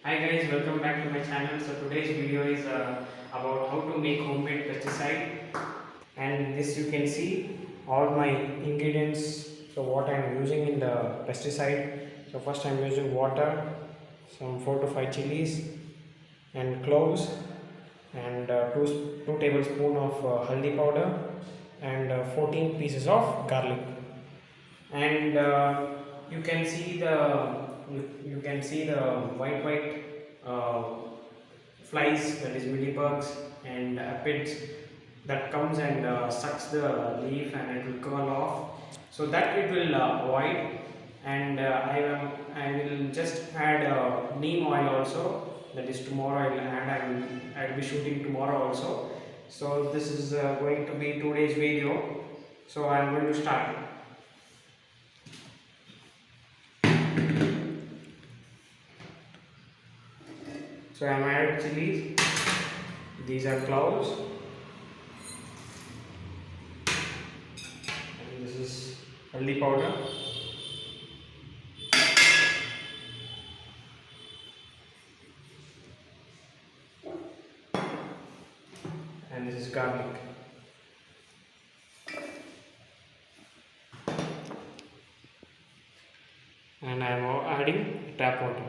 Hi guys, welcome back to my channel. So today's video is about how to make homemade pesticide, and this you can see all my ingredients. So what I am using in the pesticide. So first I am using water, some 4 to 5 chilies and cloves, and 2 tablespoon of haldi powder, and 14 pieces of garlic. And you can see the white uh, flies, that is mealybugs and aphids, that comes and sucks the leaf and it will curl off, so that it will avoid. And I will just add neem oil also, that is tomorrow I will add. I will be shooting tomorrow also. So this is going to be 2 days video. So I am going to start. So I am added chilies. These are cloves. And this is haldi powder. And this is garlic. And I am adding tap water.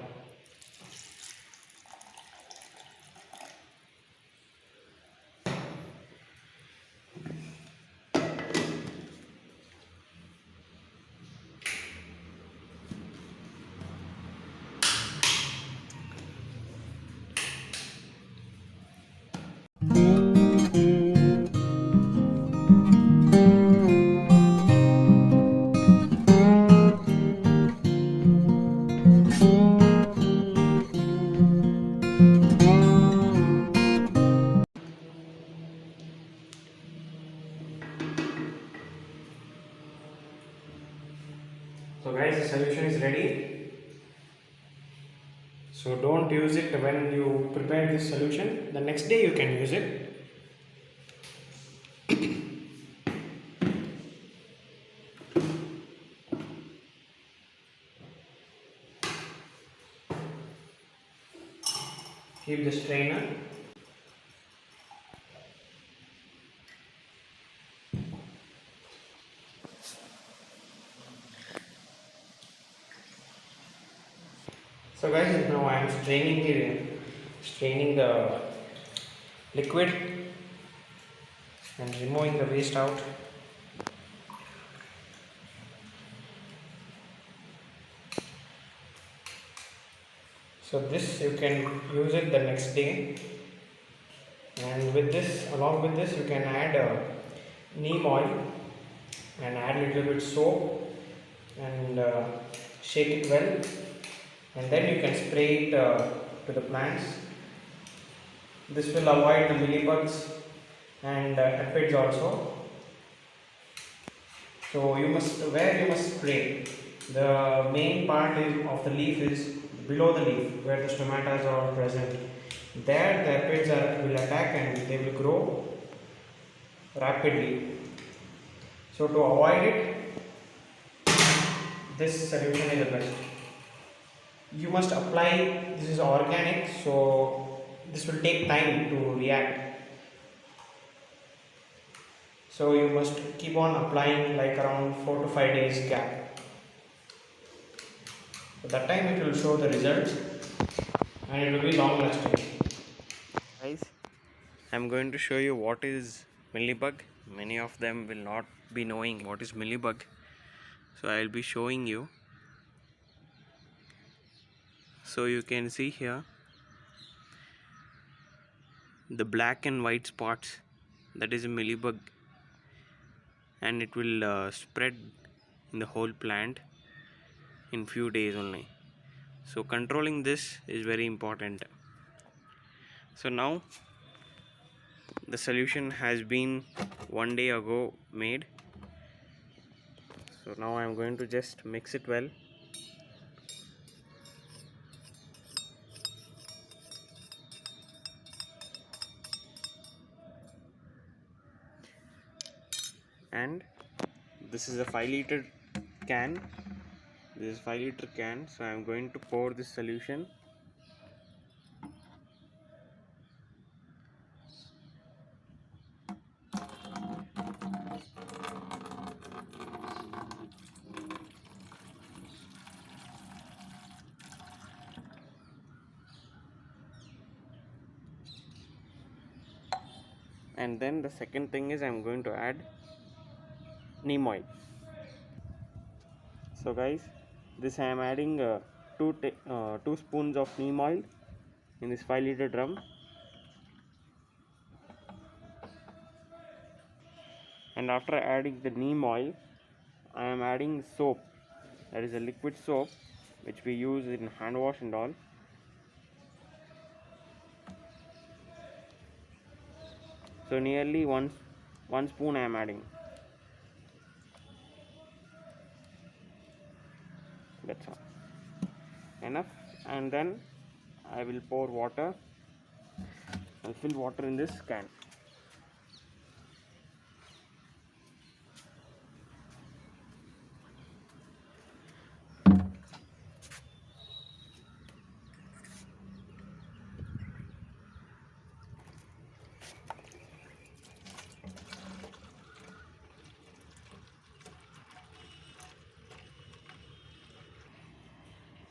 So guys, the solution is ready. So don't use it when you prepare this solution. The next day you can use it. Keep the strainer. So guys, now I am straining the liquid and removing the waste out. So this you can use it the next day. And with this, along with this, you can add neem oil and add little bit soap and shake it well, and then you can spray it to the plants. This will avoid the mealybugs and aphids also. So you must spray. The main part of the leaf is below the leaf, where the stomatas are present. There the aphids will attack and they will grow rapidly. So to avoid it, this solution is the best. You must apply. This is organic, so this will take time to react. So you must keep on applying like around 4 to 5 days gap. At that time it will show the results and it will be long lasting. Guys, I'm going to show you what is mealybug. Many of them will not be knowing what is mealybug, so I'll be showing you. So you can see here the black and white spots, that is a mealybug, and it will spread in the whole plant in few days only. So controlling this is very important. So now the solution has been 1 day ago made. So now I am going to just mix it well. And this is a 5-liter can. This is 5-liter can. So I am going to pour this solution And then the second thing is I'm going to add neem oil. So guys, this I am adding 2 spoons of neem oil in this 5-liter drum. And after adding the neem oil, I am adding soap, that is a liquid soap which we use in hand wash and all. So nearly one spoon I am adding. That's all, enough. And then I will pour water. I'll fill water in this can.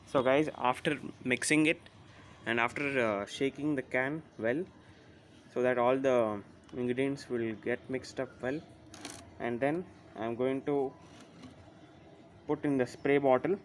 So guys, after mixing it and after shaking the can well, so that all the ingredients will get mixed up well, and then I am going to put in the spray bottle.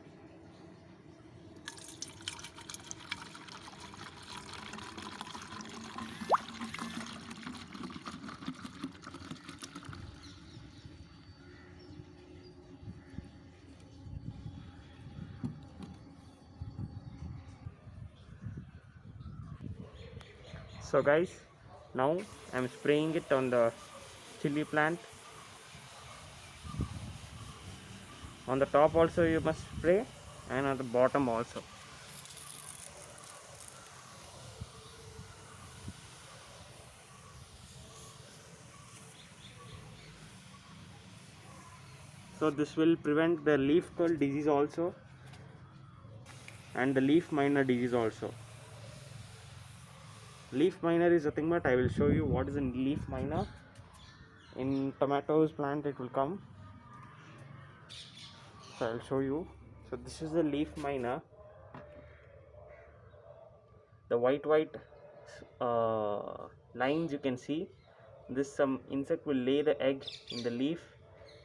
So guys, now I am spraying it on the chili plant. On the top also you must spray, and on the bottom also. So this will prevent the leaf curl disease also, and the leaf miner disease also. Leaf miner is nothing but, I will show you what is a leaf miner. In tomatoes plant it will come, so I will show you. So this is the leaf miner. The white lines you can see. This some insect will lay the egg in the leaf,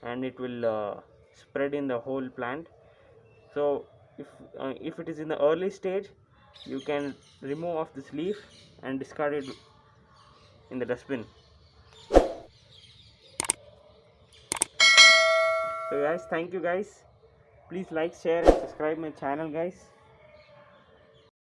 and it will spread in the whole plant. So if it is in the early stage, you can remove off this leaf and discard it in the dustbin. So guys, thank you guys. Please like, share and subscribe my channel guys.